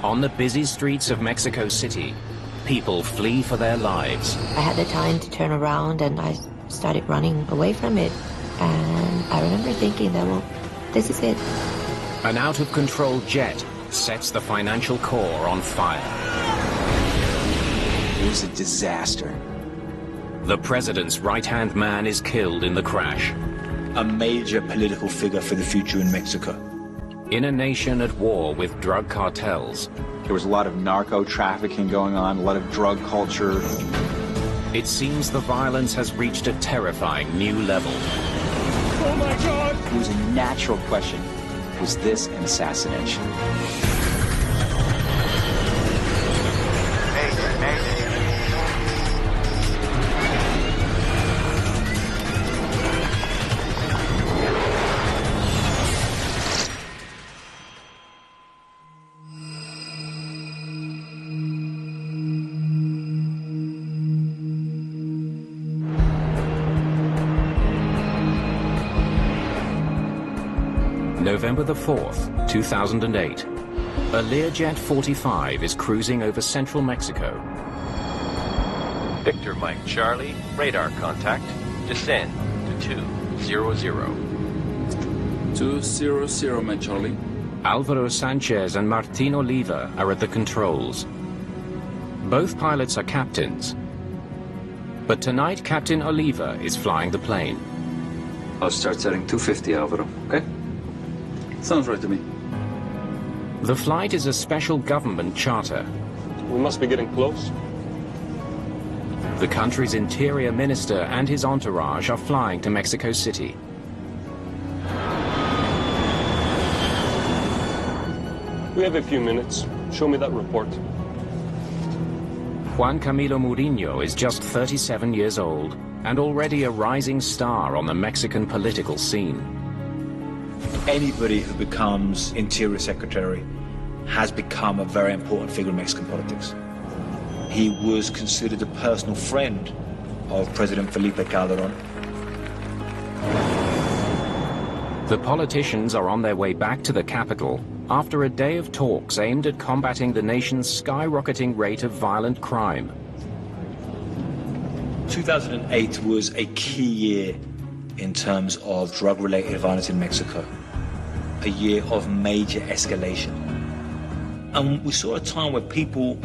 On the busy streets of Mexico City, people flee for their lives. I had the time to turn around and I started running away from it. And I remember thinking that, well, this is it. An out-of-control jet sets the financial core on fire. It was a disaster. The president's right-hand man is killed in the crash. A major political figure for the future in Mexico. In a nation at war with drug cartels, there was a lot of narco trafficking going on, a lot of drug culture. It seems the violence has reached a terrifying new level. Oh my God! It was a natural question. Was this an assassination? November the 4th, 2008. A Learjet 45 is cruising over central Mexico. Victor Mike Charlie, radar contact, descend to 200. 200, Mike Charlie. Alvaro Sanchez and Martin Oliva are at the controls. Both pilots are captains. But tonight, Captain Oliva is flying the plane. I'll start setting 250, Alvaro, okay? Sounds right to me. The flight is a special government charter. We must be getting close. The country's interior minister and his entourage are flying to Mexico City. We have a few minutes. Show me that report. Juan Camilo Mouriño is just 37 years old and already a rising star on the Mexican political scene. Anybody who becomes Interior Secretary has become a very important figure in Mexican politics. He was considered a personal friend of President Felipe Calderón. The politicians are on their way back to the capital after a day of talks aimed at combating the nation's skyrocketing rate of violent crime. 2008 was a key year in terms of drug-related violence in Mexico. A year of major escalation. And we saw a time where people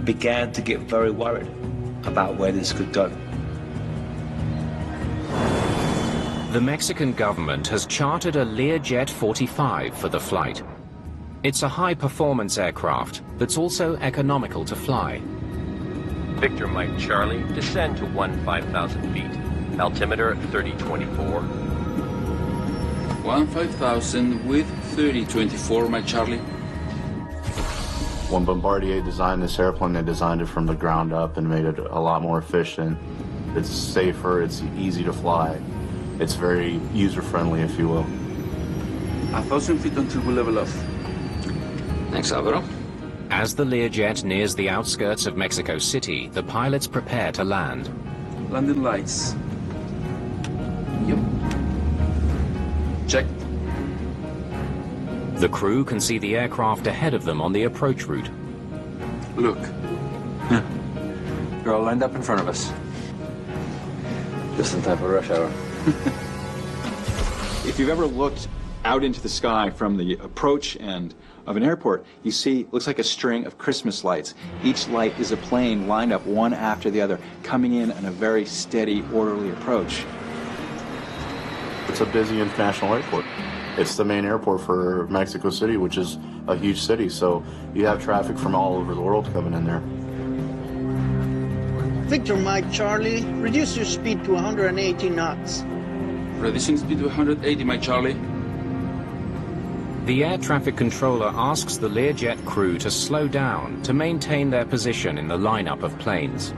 began to get very worried about where this could go. The Mexican government has chartered a Learjet 45 for the flight. It's a high-performance aircraft that's also economical to fly. Victor Mike Charlie, descend to 15,000 feet. Altimeter 3024. 15,000 with 3024, Mike Charlie. When Bombardier designed this airplane, they designed it from the ground up and made it a lot more efficient. It's safer, it's easy to fly. It's very user-friendly, if you will. 1,000 feet until we level off. Thanks, Alvaro. As the Learjet nears the outskirts of Mexico City, the pilots prepare to land. Landing lights. Yep. Check. The crew can see the aircraft ahead of them on the approach route. Look. They're all lined up in front of us. Just in time for rush hour. If you've ever looked out into the sky from the approach end of an airport, you see, looks like a string of Christmas lights. Each light is a plane lined up one after the other, coming in on a very steady, orderly approach. It's a busy international airport. It's the main airport for Mexico City, which is a huge city, so you have traffic from all over the world coming in there. Victor Mike Charlie, reduce your speed to 180 knots. Reducing speed to 180, Mike Charlie. The air traffic controller asks the Learjet crew to slow down to maintain their position in the lineup of planes.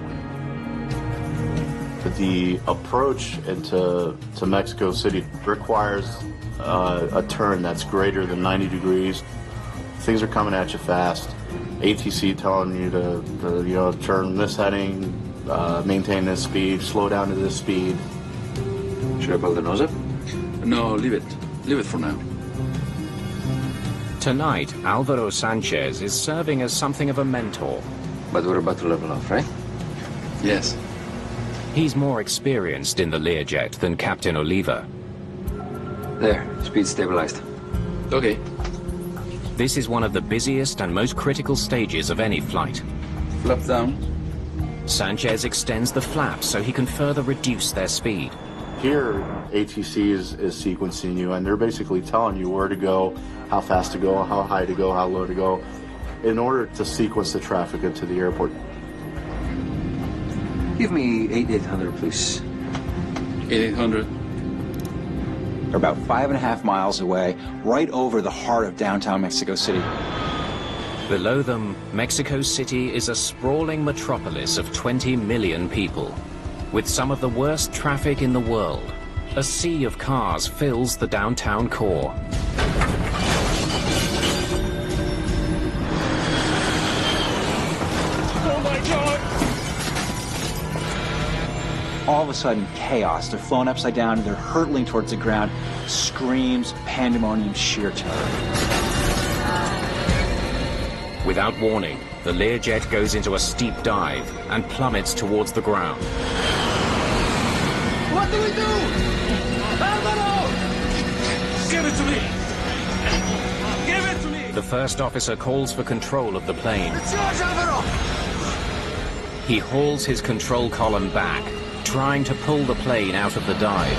The approach into Mexico City requires a turn that's greater than 90 degrees. Things are coming at you fast. ATC telling you to turn this heading, maintain this speed, slow down to this speed. Should I pull the nose up? No, leave it. Leave it for now. Tonight, Alvaro Sanchez is serving as something of a mentor. But we're about to level off, right? Yes. He's more experienced in the Learjet than Captain Oliva. There, speed stabilized. Okay. This is one of the busiest and most critical stages of any flight. Flap down. Sanchez extends the flaps so he can further reduce their speed. Here, ATC is sequencing you, and they're basically telling you where to go, how fast to go, how high to go, how low to go, in order to sequence the traffic into the airport. Give me 8800, please. 8800. They're about 5.5 miles away, right over the heart of downtown Mexico City. Below them, Mexico City is a sprawling metropolis of 20 million people. With some of the worst traffic in the world, a sea of cars fills the downtown core. Oh my God! All of a sudden, chaos. They're flown upside down, they're hurtling towards the ground. Screams, pandemonium, sheer terror. Without warning, the Learjet goes into a steep dive and plummets towards the ground. What do we do? Alvaro! Give it to me! Give it to me! The first officer calls for control of the plane. It's yours, Alvaro! He hauls his control column back, trying to pull the plane out of the dive.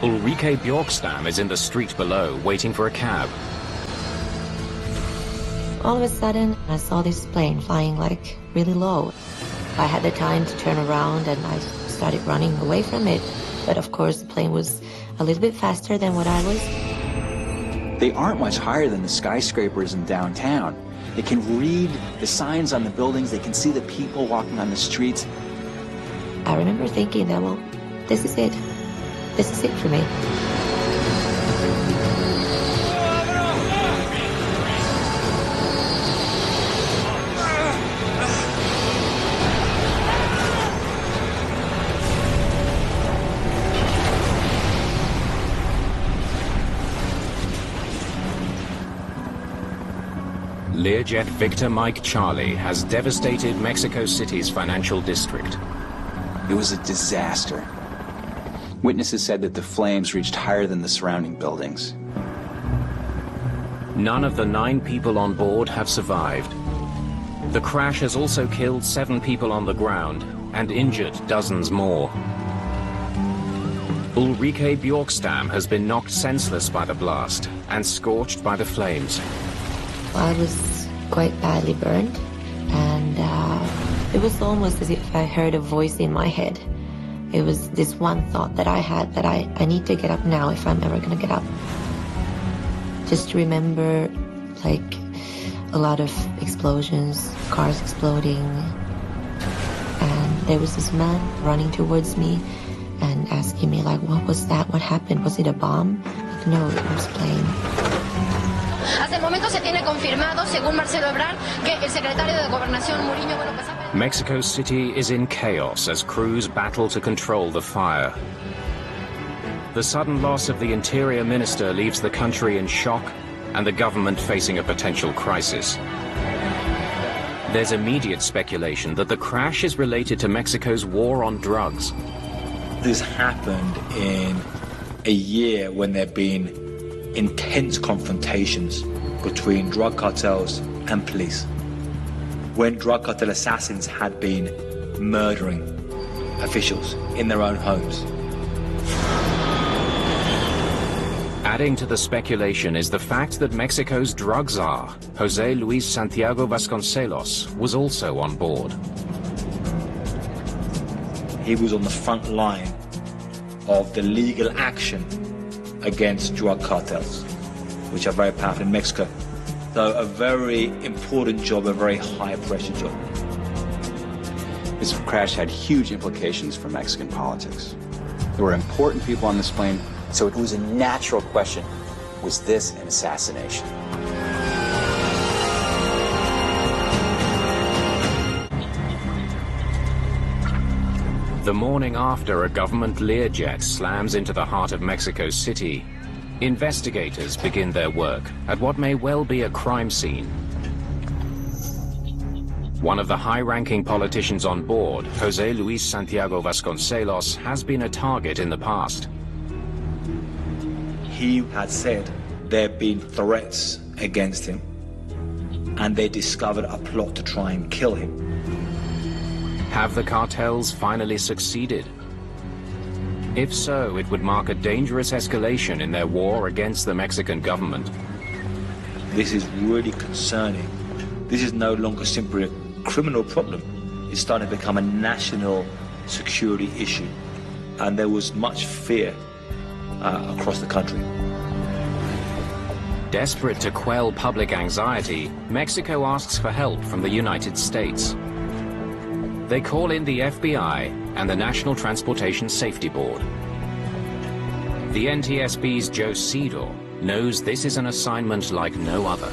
Ulrike Bjorkstam is in the street below, waiting for a cab. All of a sudden, I saw this plane flying like really low. I had the time to turn around and I started running away from it. But of course, the plane was a little bit faster than what I was. They aren't much higher than the skyscrapers in downtown. They can read the signs on the buildings, they can see the people walking on the streets. I remember thinking that, well, this is it. This is it for me. Learjet Victor Mike Charlie has devastated Mexico City's financial district. It was a disaster. Witnesses said that the flames reached higher than the surrounding buildings. None of the 9 people on board have survived. The crash has also killed 7 people on the ground and injured dozens more. Ulrike Bjorkstam has been knocked senseless by the blast and scorched by the flames. I was quite badly burned, and it was almost as if I heard a voice in my head. It was this one thought that I had, that I need to get up now if I'm ever gonna get up. Just remember, like, a lot of explosions, cars exploding, and there was this man running towards me and asking me, like, what was that? What happened? Was it a bomb? Like, no, it was a plane. Hasta el momento se tiene confirmado, según Marcelo Ebrard, que el secretario de Gobernación Mouriño, Mexico City is in chaos as crews battle to control the fire. The sudden loss of the Interior Minister leaves the country in shock and the government facing a potential crisis. There's immediate speculation that the crash is related to Mexico's war on drugs. This happened in a year when there have been intense confrontations between drug cartels and police, when drug cartel assassins had been murdering officials in their own homes. Adding to the speculation is the fact that Mexico's drug czar, José Luis Santiago Vasconcelos, was also on board. He was on the front line of the legal action against drug cartels, which are very powerful in Mexico. So a very important job, a very high-pressure job. This crash had huge implications for Mexican politics. There were important people on this plane, so it was a natural question, was this an assassination? The morning after a government Learjet slams into the heart of Mexico City, Investigators begin their work at what may well be a crime scene. One of the high-ranking politicians on board, José Luis Santiago Vasconcelos, has been a target in the past. He had said there had been threats against him, and they discovered a plot to try and kill him. Have the cartels finally succeeded? If so, it would mark a dangerous escalation in their war against the Mexican government. This is really concerning. This is no longer simply a criminal problem. It's starting to become a national security issue. And there was much fear across the country. Desperate to quell public anxiety, Mexico asks for help from the United States. They call in the FBI and the National Transportation Safety Board. The NTSB's Joe Cedar knows this is an assignment like no other.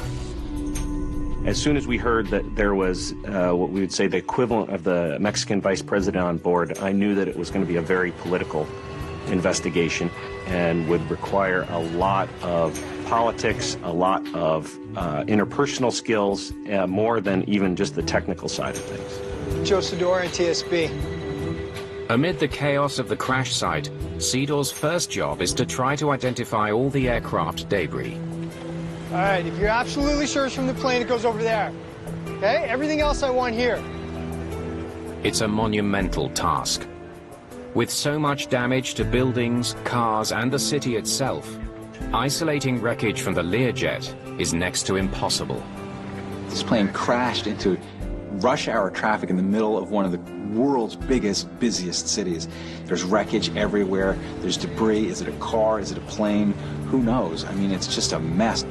As soon as we heard that there was what we would say the equivalent of the Mexican vice president on board, I knew that it was going to be a very political investigation and would require a lot of politics, a lot of interpersonal skills, more than even just the technical side of things. Joe Cedar, NTSB. Amid the chaos of the crash site, Cedor's first job is to try to identify all the aircraft debris. All right, if you're absolutely sure it's from the plane, it goes over there. Okay, everything else I want here. It's a monumental task. With so much damage to buildings, cars, and the city itself, isolating wreckage from the Learjet is next to impossible. This plane crashed into rush hour traffic in the middle of one of the world's biggest, busiest cities. There's wreckage everywhere. There's debris. Is it a car? Is it a plane? Who knows? I mean, it's just a mess.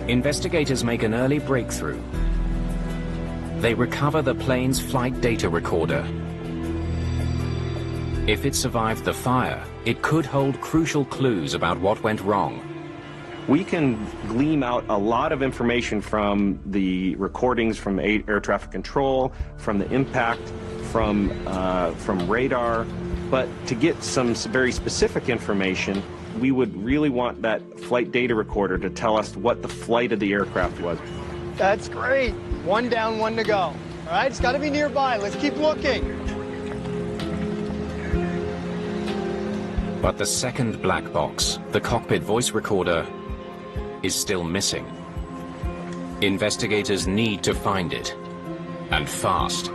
Investigators make an early breakthrough. They recover the plane's flight data recorder. If it survived the fire, it could hold crucial clues about what went wrong. We can glean out a lot of information from the recordings from air traffic control, from the impact, from radar, but to get some very specific information, we would really want that flight data recorder to tell us what the flight of the aircraft was. That's great. One down, one to go. All right, it's got to be nearby. Let's keep looking. But the second black box, the cockpit voice recorder, is still missing. Investigators need to find it, and fast.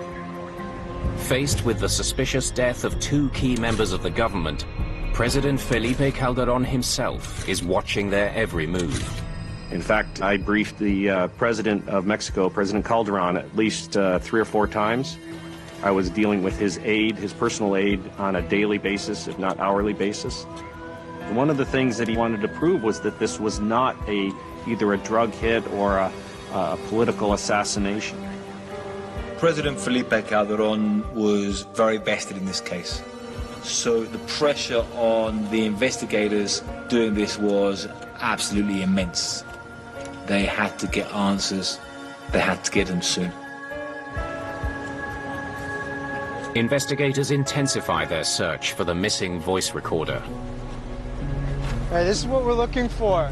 Faced with the suspicious death of two key members of the government, President Felipe Calderón himself is watching their every move. In fact, I briefed the President of Mexico, President Calderón, at least 3 or 4 times. I was dealing with his aide, his personal aide, on a daily basis, if not hourly basis. And one of the things that he wanted to prove was that this was not either a drug hit or a political assassination. President Felipe Calderón was very vested in this case. So the pressure on the investigators doing this was absolutely immense. They had to get answers. They had to get them soon. Investigators intensify their search for the missing voice recorder. All right, this is what we're looking for.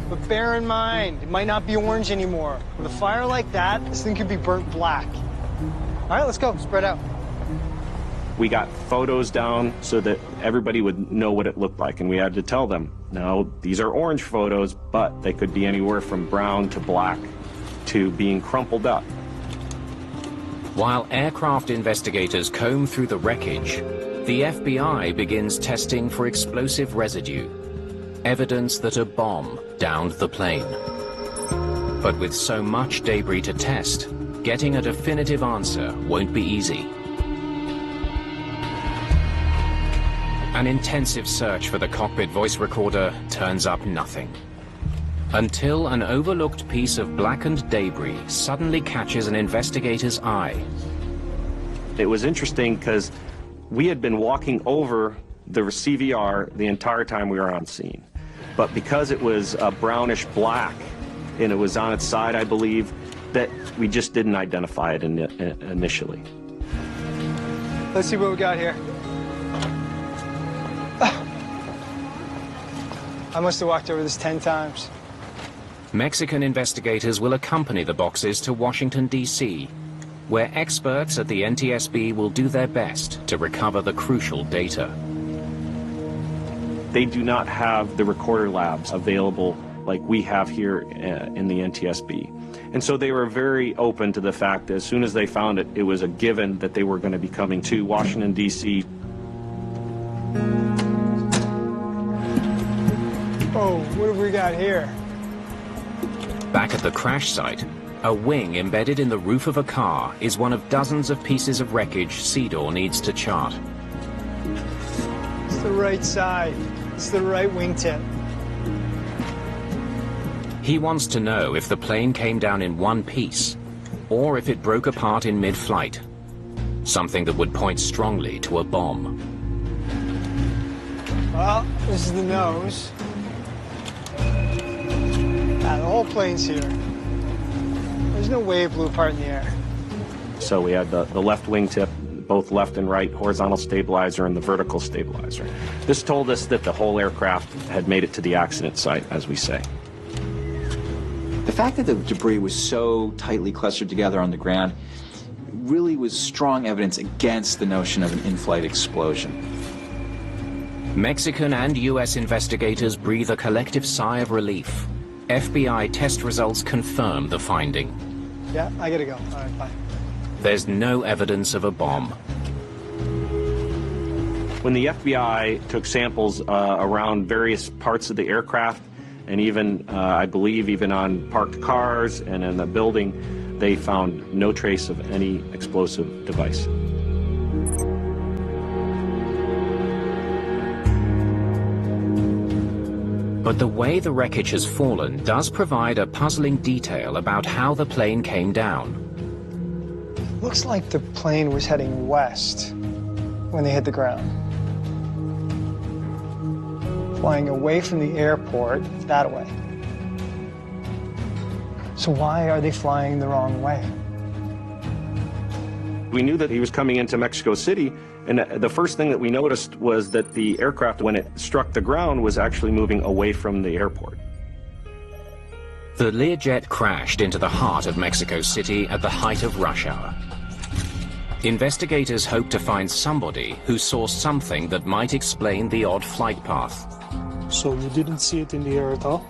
But bear in mind, it might not be orange anymore. With a fire like that, this thing could be burnt black. All right, let's go. Spread out. We got photos down so that everybody would know what it looked like, and we had to tell them, no, these are orange photos, but they could be anywhere from brown to black to being crumpled up. While aircraft investigators comb through the wreckage, the FBI begins testing for explosive residue, evidence that a bomb downed the plane. But with so much debris to test, getting a definitive answer won't be easy. An intensive search for the cockpit voice recorder turns up nothing. Until an overlooked piece of blackened debris suddenly catches an investigator's eye. It was interesting because we had been walking over the CVR the entire time we were on scene. But because it was a brownish black and it was on its side, I believe, that we just didn't identify it initially. Let's see what we got here. I must have walked over this 10 times. Mexican investigators will accompany the boxes to Washington, D.C., where experts at the NTSB will do their best to recover the crucial data. They do not have the recorder labs available like we have here in the NTSB. And so they were very open to the fact that as soon as they found it, it was a given that they were going to be coming to Washington, D.C. Oh, what have we got here? Back at the crash site, a wing embedded in the roof of a car is one of dozens of pieces of wreckage Cedar needs to chart. It's the right side. It's the right wingtip. He wants to know if the plane came down in one piece, or if it broke apart in mid-flight, something that would point strongly to a bomb. Well, this is the nose. The whole plane's here. There's no way it blew apart in the air. So we had the left wingtip, both left and right horizontal stabilizer and the vertical stabilizer. This told us that the whole aircraft had made it to the accident site, as we say. The fact that the debris was so tightly clustered together on the ground really was strong evidence against the notion of an in-flight explosion. Mexican and U.S. investigators breathe a collective sigh of relief. FBI test results confirm the finding. Yeah, I gotta go. All right, bye. There's no evidence of a bomb. When the FBI took samples around various parts of the aircraft, and even, I believe, even on parked cars and in the building, they found no trace of any explosive device. But the way the wreckage has fallen does provide a puzzling detail about how the plane came down. Looks like the plane was heading west when they hit the ground. Flying away from the airport that way. So why are they flying the wrong way? We knew that he was coming into Mexico City, and the first thing that we noticed was that the aircraft, when it struck the ground, was actually moving away from the airport. The Learjet crashed into the heart of Mexico City at the height of rush hour. Investigators hope to find somebody who saw something that might explain the odd flight path. So you didn't see it in the air at all?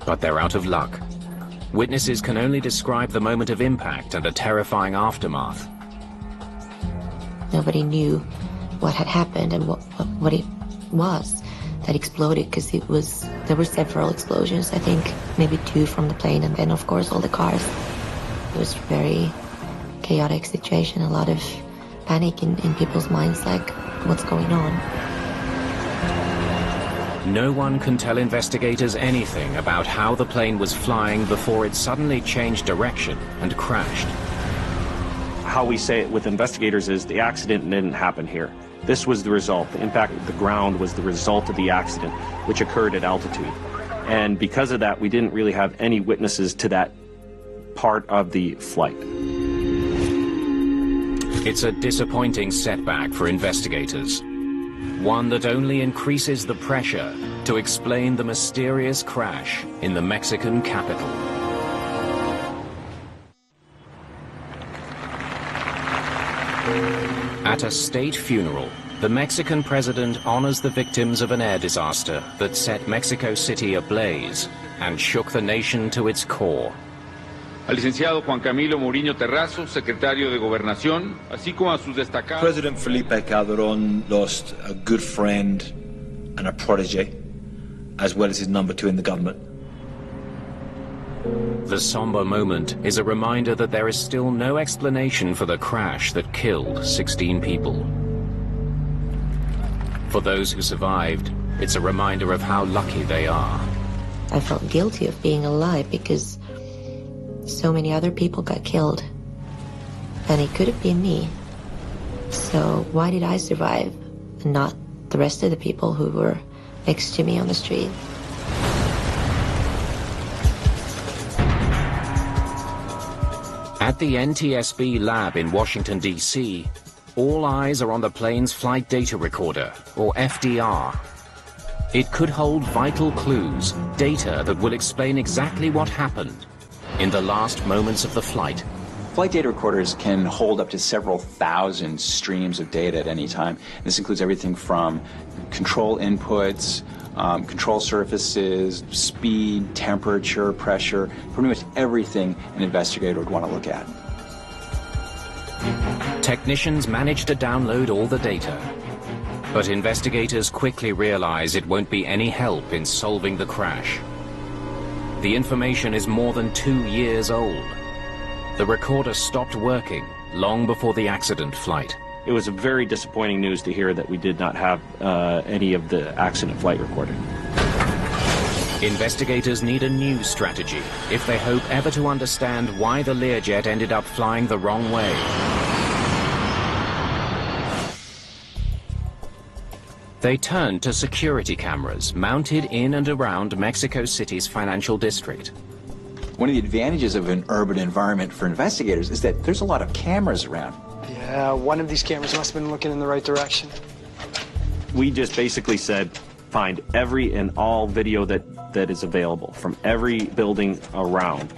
But they're out of luck. Witnesses can only describe the moment of impact and the terrifying aftermath. Nobody knew what had happened and what it was that exploded, because there were several explosions, I think maybe 2 from the plane, and then of course all the cars. It was a very chaotic situation, a lot of panic in people's minds, like, what's going on? No one can tell investigators anything about how the plane was flying before it suddenly changed direction and crashed. How we say it with investigators is the accident didn't happen here. This was the result. The impact of the ground was the result of the accident, which occurred at altitude. And because of that, we didn't really have any witnesses to that part of the flight. It's a disappointing setback for investigators. One that only increases the pressure to explain the mysterious crash in the Mexican capital. At a state funeral, the Mexican president honors the victims of an air disaster that set Mexico City ablaze and shook the nation to its core. Al licenciado Juan Camilo Mouriño Terrazo, secretario de Gobernación, así como a sus destacados... President Felipe Calderón lost a good friend and a protege, as well as his number 2 in the government. The somber moment is a reminder that there is still no explanation for the crash that killed 16 people. For those who survived, it's a reminder of how lucky they are. I felt guilty of being alive because so many other people got killed. And it could have been me. So why did I survive and not the rest of the people who were next to me on the street? At the NTSB lab in Washington, D.C., all eyes are on the plane's flight data recorder, or FDR. It could hold vital clues, data that will explain exactly what happened in the last moments of the flight. Flight data recorders can hold up to several thousand streams of data at any time. This includes everything from control inputs, control surfaces, speed, temperature, pressure, pretty much everything an investigator would want to look at. Technicians manage to download all the data, but investigators quickly realize it won't be any help in solving the crash. The information is more than 2 years old. The recorder stopped working long before the accident flight. It was very disappointing news to hear that we did not have any of the accident flight recorded. Investigators need a new strategy if they hope ever to understand why the Learjet ended up flying the wrong way. They turned to security cameras mounted in and around Mexico City's financial district. One of the advantages of an urban environment for investigators is that there's a lot of cameras around. Yeah, one of these cameras must have been looking in the right direction. We just basically said, find every and all video that is available from every building around.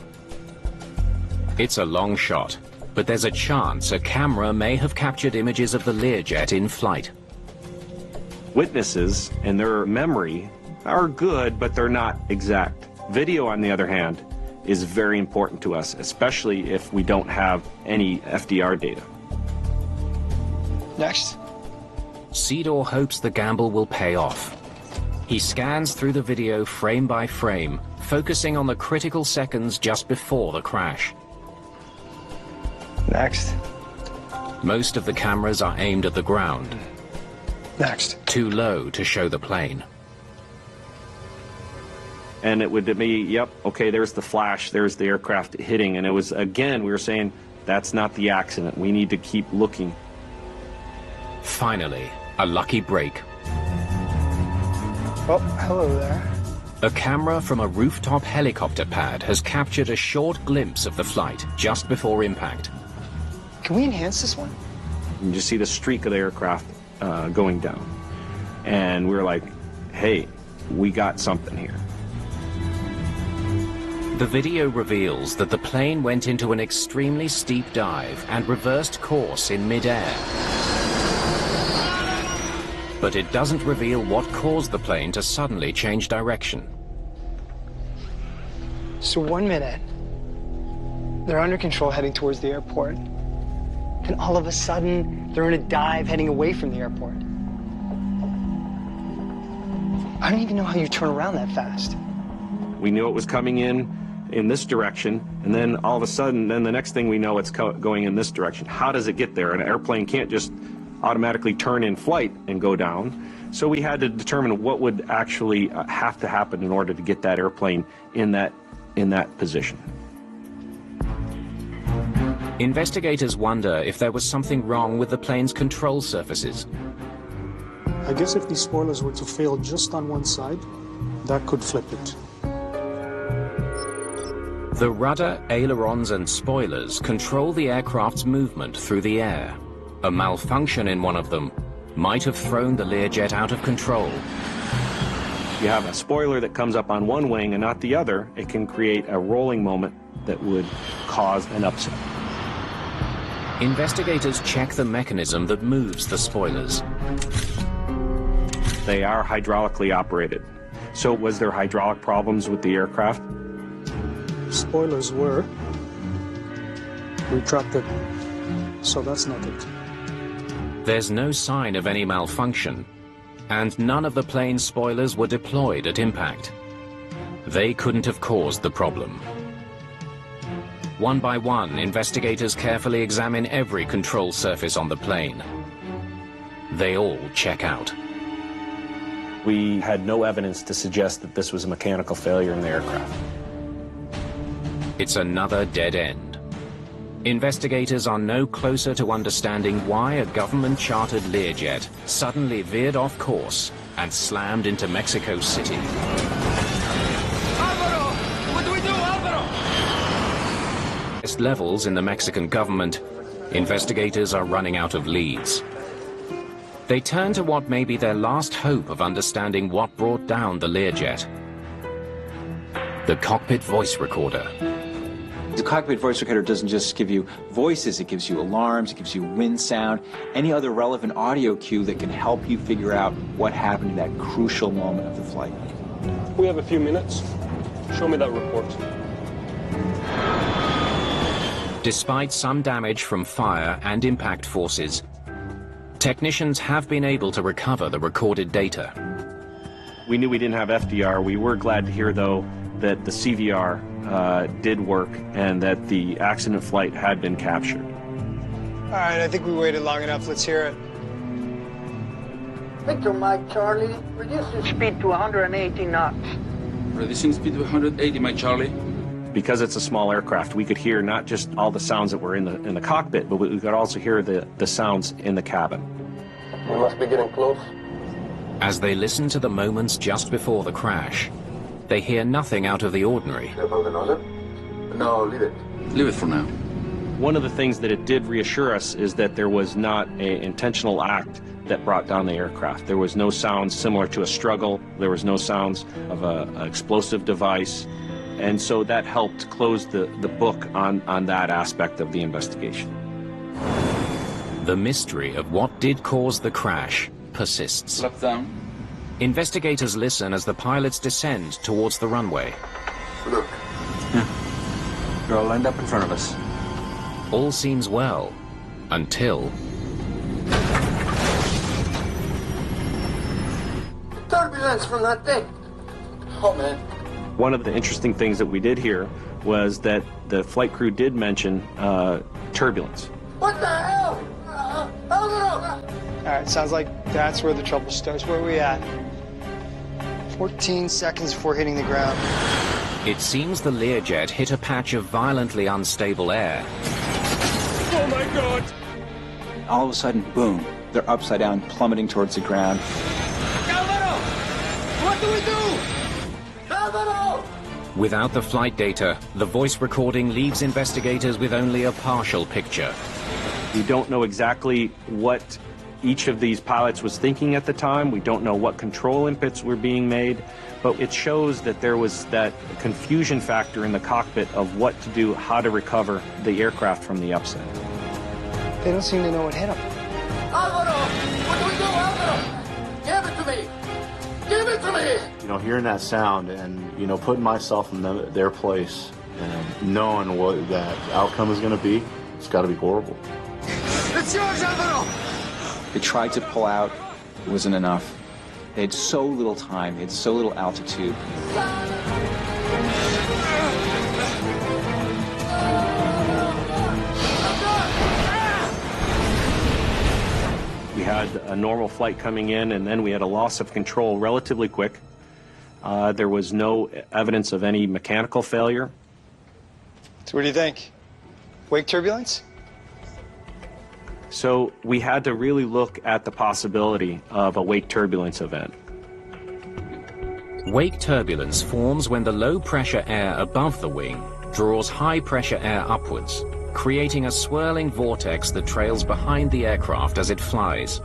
It's a long shot, but there's a chance a camera may have captured images of the Learjet in flight. Witnesses and their memory are good, but they're not exact. Video, on the other hand, is very important to us, especially if we don't have any FDR data. Next. Cedar hopes the gamble will pay off. He scans through the video frame by frame, focusing on the critical seconds just before the crash. Next. Most of the cameras are aimed at the ground. Next. Too low to show the plane. And it would be, yep, okay, there's the flash, there's the aircraft hitting, and it was, again, we were saying, that's not the accident. We need to keep looking. Finally, a lucky break. Oh, hello there. A camera from a rooftop helicopter pad has captured a short glimpse of the flight just before impact. Can we enhance this one? You just see the streak of the aircraft going down. And we were like, hey, we got something here. The video reveals that the plane went into an extremely steep dive and reversed course in mid-air. But it doesn't reveal what caused the plane to suddenly change direction. So 1 minute, they're under control heading towards the airport. Then all of a sudden, they're in a dive heading away from the airport. I don't even know how you turn around that fast. We knew it was coming in this direction, and then all of a sudden, then the next thing we know, it's going in this direction. How does it get there? An airplane can't just automatically turn in flight and go down. So we had to determine what would actually have to happen in order to get that airplane in that position. Investigators wonder if there was something wrong with the plane's control surfaces. I guess if the spoilers were to fail just on one side, that could flip it. The rudder, ailerons and spoilers control the aircraft's movement through the air. A malfunction in one of them might have thrown the Learjet out of control. You have a spoiler that comes up on one wing and not the other, it can create a rolling moment that would cause an upset. Investigators check the mechanism that moves the spoilers. They are hydraulically operated. So was there hydraulic problems with the aircraft? Spoilers were retracted, so that's not it. There's no sign of any malfunction, and none of the plane's spoilers were deployed at impact. They couldn't have caused the problem. One by one, investigators carefully examine every control surface on the plane. They all check out. We had no evidence to suggest that this was a mechanical failure in the aircraft. It's another dead end. Investigators are no closer to understanding why a government-chartered Learjet suddenly veered off course and slammed into Mexico City. Alvaro! What do we do, Alvaro? At levels in the Mexican government, investigators are running out of leads. They turn to what may be their last hope of understanding what brought down the Learjet. The cockpit voice recorder. The cockpit voice recorder doesn't just give you voices, it gives you alarms, it gives you wind sound, any other relevant audio cue that can help you figure out what happened in that crucial moment of the flight. We have a few minutes. Show me that report. Despite some damage from fire and impact forces, technicians have been able to recover the recorded data. We knew we didn't have FDR. We were glad to hear, though, that the CVR did work and that the accident flight had been captured. All right, I think we waited long enough. Let's hear it. Victor Mike Charlie, reduce your speed to 180 knots. Reducing speed to 180, Mike Charlie. Because it's a small aircraft, we could hear not just all the sounds that were in the cockpit, but we could also hear the sounds in the cabin. We must be getting close. As they listen to the moments just before the crash, they hear nothing out of the ordinary. No, leave it. Leave it for now. One of the things that it did reassure us is that there was not an intentional act that brought down the aircraft. There was no sounds similar to a struggle. There was no sounds of an explosive device. And so that helped close the book on that aspect of the investigation. The mystery of what did cause the crash persists. Left down. Investigators listen as the pilots descend towards the runway. Look. They're all lined up in front of us. All seems well, until... Turbulence from that thing. Oh, man. One of the interesting things that we did hear was that the flight crew did mention turbulence. What the hell? All right, sounds like that's where the trouble starts. Where are we at? 14 seconds before hitting the ground. It seems the Learjet hit a patch of violently unstable air. Oh my God! All of a sudden, boom, they're upside down, plummeting towards the ground. Calvaro! What do we do? Calvaro! Without the flight data, the voice recording leaves investigators with only a partial picture. We don't know exactly what each of these pilots was thinking at the time. We don't know what control inputs were being made, but it shows that there was that confusion factor in the cockpit of what to do, how to recover the aircraft from the upset. They don't seem to know what hit them. Alvaro! What do we do, Alvaro? Give it to me! Give it to me! You know, hearing that sound and, you know, putting myself in their place and knowing what that outcome is going to be, it's got to be horrible. It's yours, Alvaro! They tried to pull out, it wasn't enough. They had so little time, they had so little altitude. We had a normal flight coming in, and then we had a loss of control relatively quick. There was no evidence of any mechanical failure. So what do you think? Wake turbulence? So we had to really look at the possibility of a wake turbulence event. Wake turbulence forms when the low-pressure air above the wing draws high-pressure air upwards, creating a swirling vortex that trails behind the aircraft as it flies.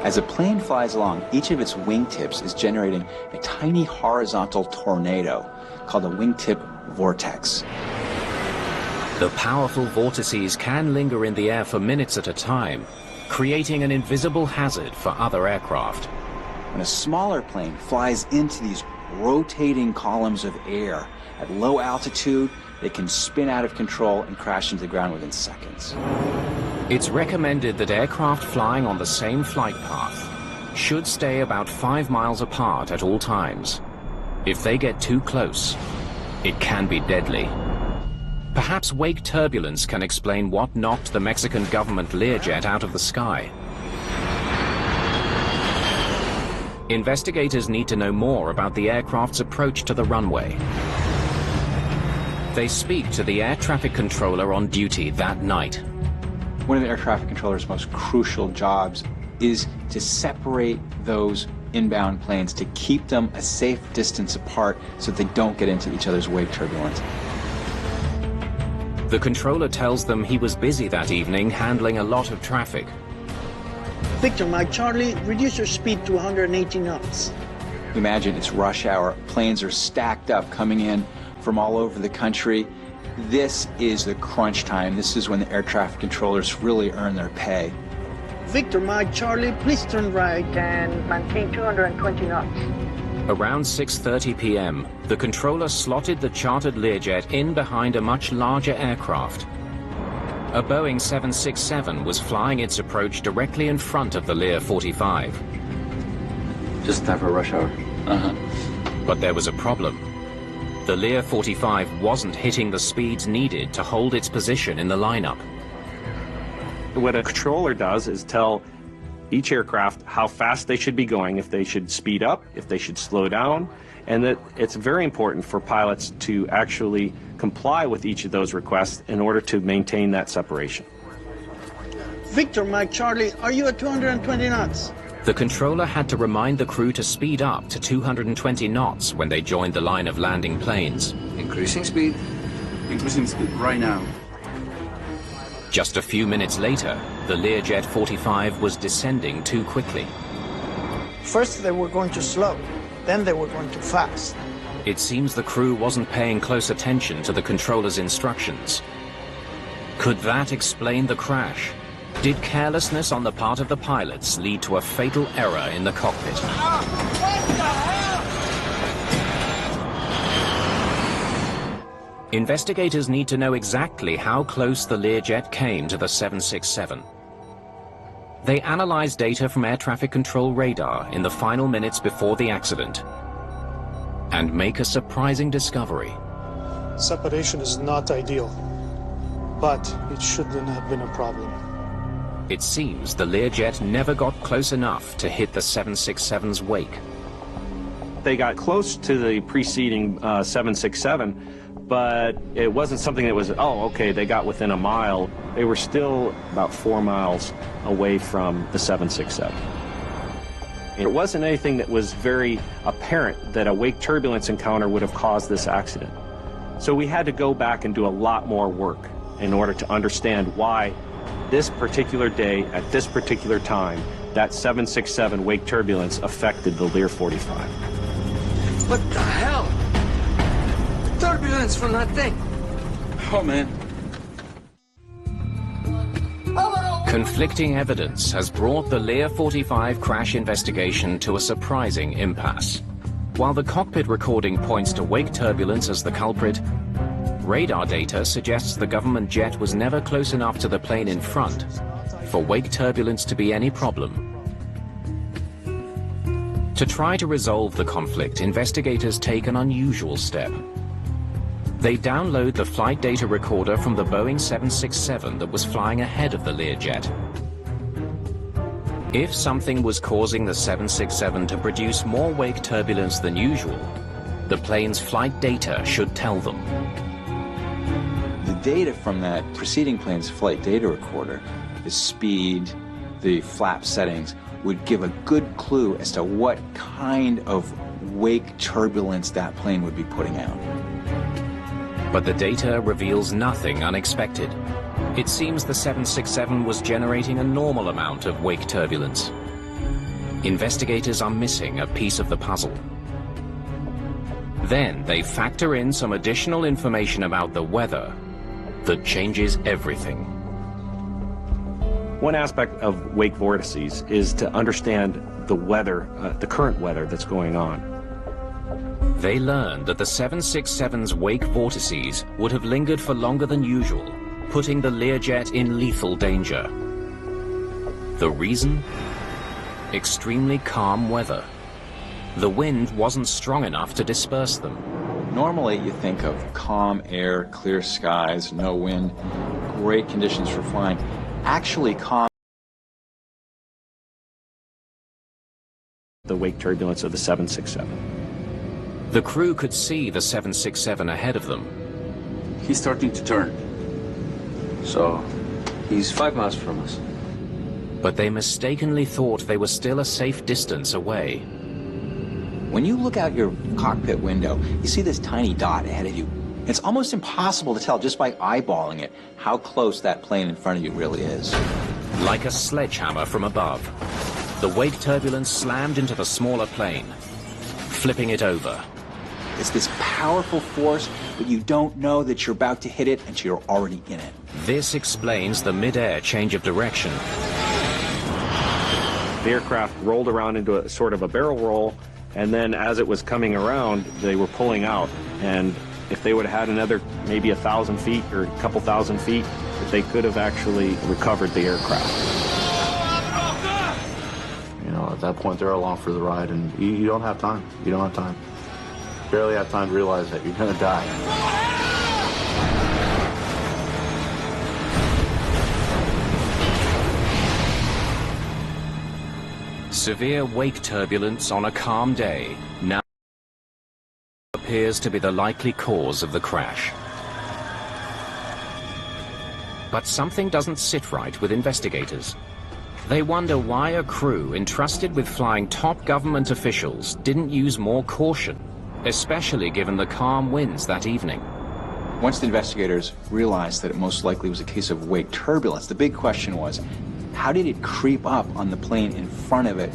As a plane flies along, each of its wingtips is generating a tiny horizontal tornado called a wingtip vortex. The powerful vortices can linger in the air for minutes at a time, creating an invisible hazard for other aircraft. When a smaller plane flies into these rotating columns of air at low altitude, they can spin out of control and crash into the ground within seconds. It's recommended that aircraft flying on the same flight path should stay about 5 miles apart at all times. If they get too close, it can be deadly. Perhaps wake turbulence can explain what knocked the Mexican government Learjet out of the sky. Investigators need to know more about the aircraft's approach to the runway. They speak to the air traffic controller on duty that night. One of the air traffic controller's most crucial jobs is to separate those inbound planes, to keep them a safe distance apart so that they don't get into each other's wake turbulence. The controller tells them he was busy that evening handling a lot of traffic. Victor, Mike Charlie, reduce your speed to 180 knots. Imagine it's rush hour. Planes are stacked up coming in from all over the country. This is the crunch time. This is when the air traffic controllers really earn their pay. Victor, Mike Charlie, please turn right and maintain 220 knots. Around 6:30 p.m., the controller slotted the chartered Learjet in behind a much larger aircraft. A Boeing 767 was flying its approach directly in front of the Lear 45. Just time for rush hour. But there was a problem. The Lear 45 wasn't hitting the speeds needed to hold its position in the lineup. What a controller does is tell each aircraft how fast they should be going, if they should speed up, if they should slow down, and that it's very important for pilots to actually comply with each of those requests in order to maintain that separation. Victor, Mike Charlie, are you at 220 knots? The controller had to remind the crew to speed up to 220 knots when they joined the line of landing planes. Increasing speed. Increasing speed right now. Just a few minutes later, the Learjet 45 was descending too quickly. First they were going too slow, then they were going too fast. It seems the crew wasn't paying close attention to the controller's instructions. Could that explain the crash? Did carelessness on the part of the pilots lead to a fatal error in the cockpit? Investigators need to know exactly how close the Learjet came to the 767. They analyzed data from air traffic control radar in the final minutes before the accident and make a surprising discovery. Separation is not ideal, but it shouldn't have been a problem. It seems the Learjet never got close enough to hit the 767's wake. They got close to the preceding 767, but it wasn't something that was, oh, okay, they got within a mile. They were still about 4 miles away from the 767. It wasn't anything that was very apparent that a wake turbulence encounter would have caused this accident. So we had to go back and do a lot more work in order to understand why this particular day, at this particular time, that 767 wake turbulence affected the Lear 45. What the hell? Turbulence from that thing. Oh, man. Conflicting evidence has brought the Lear 45 crash investigation to a surprising impasse. While the cockpit recording points to wake turbulence as the culprit, radar data suggests the government jet was never close enough to the plane in front for wake turbulence to be any problem. To try to resolve the conflict, investigators take an unusual step. They download the flight data recorder from the Boeing 767 that was flying ahead of the Learjet. If something was causing the 767 to produce more wake turbulence than usual, the plane's flight data should tell them. The data from that preceding plane's flight data recorder, the speed, the flap settings, would give a good clue as to what kind of wake turbulence that plane would be putting out. But the data reveals nothing unexpected. It seems the 767 was generating a normal amount of wake turbulence. Investigators are missing a piece of the puzzle. Then they factor in some additional information about the weather that changes everything. One aspect of wake vortices is to understand the weather, the current weather that's going on. They learned that the 767's wake vortices would have lingered for longer than usual, putting the Learjet in lethal danger. The reason? Extremely calm weather. The wind wasn't strong enough to disperse them. Normally you think of calm air, clear skies, no wind, great conditions for flying. Actually calm. The wake turbulence of the 767. The crew could see the 767 ahead of them. He's starting to turn. So, he's 5 miles from us. But they mistakenly thought they were still a safe distance away. When you look out your cockpit window, you see this tiny dot ahead of you. It's almost impossible to tell just by eyeballing it how close that plane in front of you really is. Like a sledgehammer from above, the wake turbulence slammed into the smaller plane, flipping it over. It's this powerful force, but you don't know that you're about to hit it until you're already in it. This explains the mid-air change of direction. The aircraft rolled around into a sort of a barrel roll, and then as it was coming around, they were pulling out. And if they would have had another maybe 1,000 feet or a couple thousand feet, they could have actually recovered the aircraft. You know, at that point, they're along for the ride, and you don't have time. You don't have time. Barely have time to realize that you're going to die. Severe wake turbulence on a calm day now appears to be the likely cause of the crash. But something doesn't sit right with investigators. They wonder why a crew entrusted with flying top government officials didn't use more caution, especially given the calm winds that evening. Once the investigators realized that it most likely was a case of wake turbulence, the big question was, how did it creep up on the plane in front of it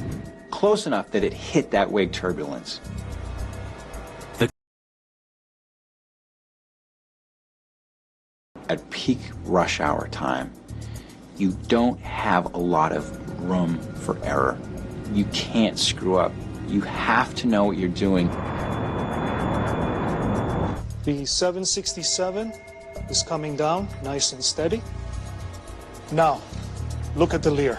close enough that it hit that wake turbulence? At peak rush hour time, you don't have a lot of room for error. You can't screw up. You have to know what you're doing. The 767 is coming down nice and steady. Now, look at the Lear.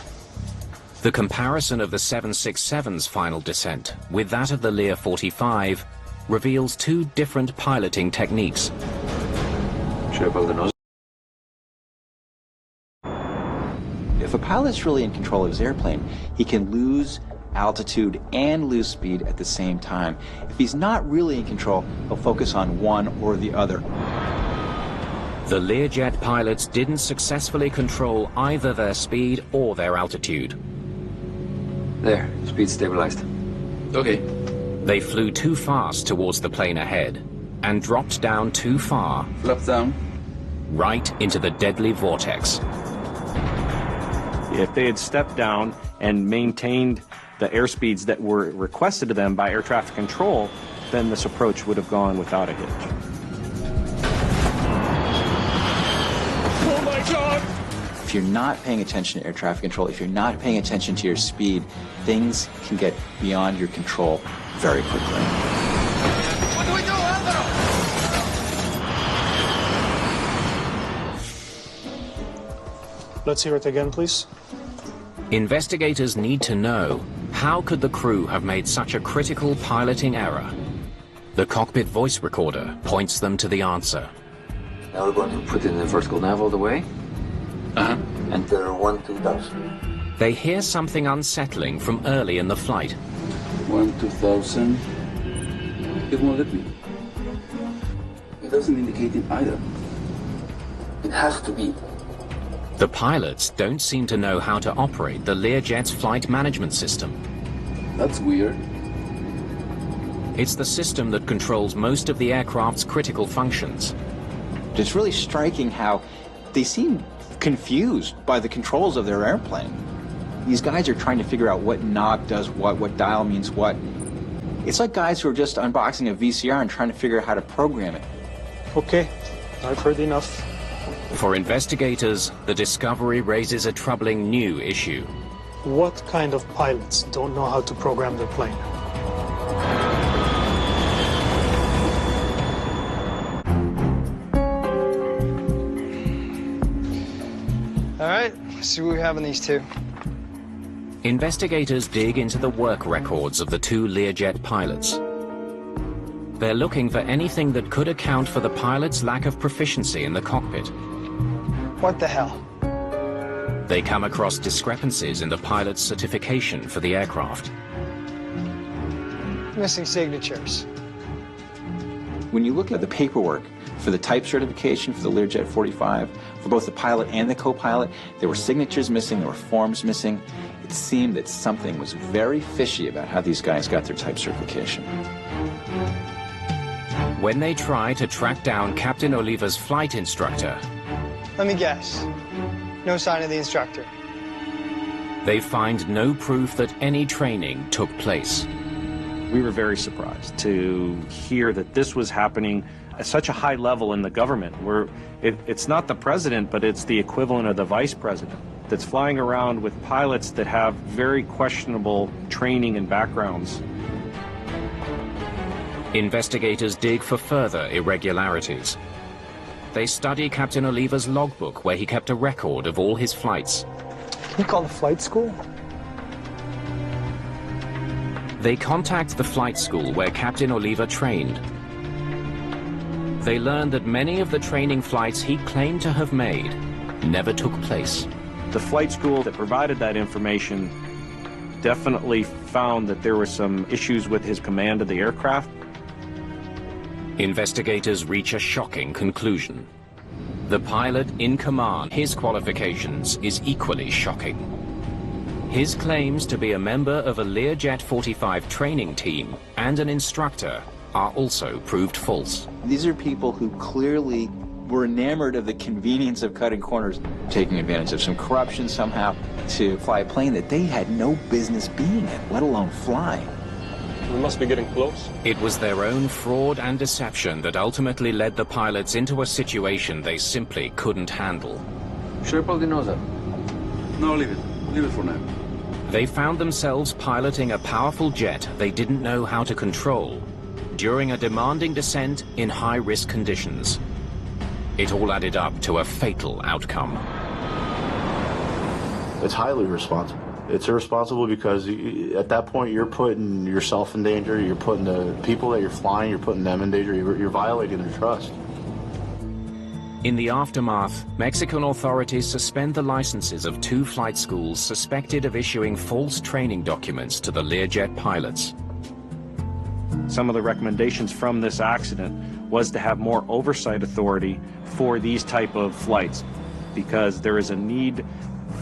The comparison of the 767's final descent with that of the Lear 45 reveals two different piloting techniques. If a pilot's really in control of his airplane, he can lose altitude and lose speed at the same time. If he's not really in control, he'll focus on one or the other. The Learjet pilots didn't successfully control either their speed or their altitude. There, speed stabilized. Okay. They flew too fast towards the plane ahead and dropped down too far. Flaps down. Right into the deadly vortex. If they had stepped down and maintained the airspeeds that were requested of them by air traffic control, then this approach would have gone without a hitch. Oh my God! If you're not paying attention to air traffic control, if you're not paying attention to your speed, things can get beyond your control very quickly. What do we do, Alvaro? Let's hear it again, please. Investigators need to know, how could the crew have made such a critical piloting error? The cockpit voice recorder points them to the answer. Now we're going to put in the vertical nav all the way. Enter 1-2000. They hear something unsettling from early in the flight. 1-2000. It won't let me. It doesn't indicate it either. It has to be. The pilots don't seem to know how to operate the Learjet's flight management system. That's weird. It's the system that controls most of the aircraft's critical functions. It's really striking how they seem confused by the controls of their airplane. These guys are trying to figure out what knob does what dial means what. It's like guys who are just unboxing a VCR and trying to figure out how to program it. Okay, I've heard enough. For investigators, the discovery raises a troubling new issue. What kind of pilots don't know how to program their plane? All right, let's see what we have in these two. Investigators dig into the work records of the two Learjet pilots. They're looking for anything that could account for the pilot's lack of proficiency in the cockpit. What the hell? They come across discrepancies in the pilot's certification for the aircraft. Missing signatures. When you look at the paperwork for the type certification for the Learjet 45, for both the pilot and the co-pilot, there were signatures missing, there were forms missing. It seemed that something was very fishy about how these guys got their type certification. When they try to track down Captain Oliva's flight instructor, Let me guess. No sign of the instructor. They find no proof that any training took place. We were very surprised to hear that this was happening at such a high level in the government, where it's not the president, but it's the equivalent of the vice president that's flying around with pilots that have very questionable training and backgrounds. Investigators dig for further irregularities. They study Captain Oliva's logbook, where he kept a record of all his flights. Can you call the flight school? They contact the flight school where Captain Oliva trained. They learn that many of the training flights he claimed to have made never took place. The flight school that provided that information definitely found that there were some issues with his command of the aircraft. Investigators reach a shocking conclusion. The pilot in command, his qualifications is equally shocking. His claims to be a member of a Learjet 45 training team and an instructor are also proved false. These are people who clearly were enamored of the convenience of cutting corners, taking advantage of some corruption somehow to fly a plane that they had no business being in, let alone flying. We must be getting close. It was their own fraud and deception that ultimately led the pilots into a situation they simply couldn't handle. Sure, Paul knows that. No, leave it. Leave it for now. They found themselves piloting a powerful jet they didn't know how to control during a demanding descent in high-risk conditions. It all added up to a fatal outcome. It's highly irresponsible. It's irresponsible because at that point you're putting yourself in danger, you're putting the people that you're flying, you're putting them in danger, you're violating their trust. In the aftermath, Mexican authorities suspend the licenses of 2 flight schools suspected of issuing false training documents to the Learjet pilots. Some of the recommendations from this accident was to have more oversight authority for these type of flights, because there is a need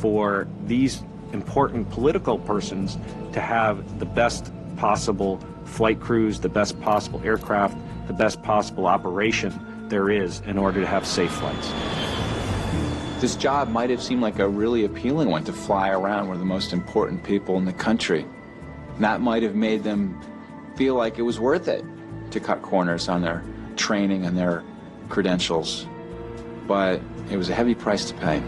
for these important political persons to have the best possible flight crews, the best possible aircraft, the best possible operation there is in order to have safe flights. This job might have seemed like a really appealing one, to fly around with the most important people in the country. And that might have made them feel like it was worth it to cut corners on their training and their credentials. But it was a heavy price to pay.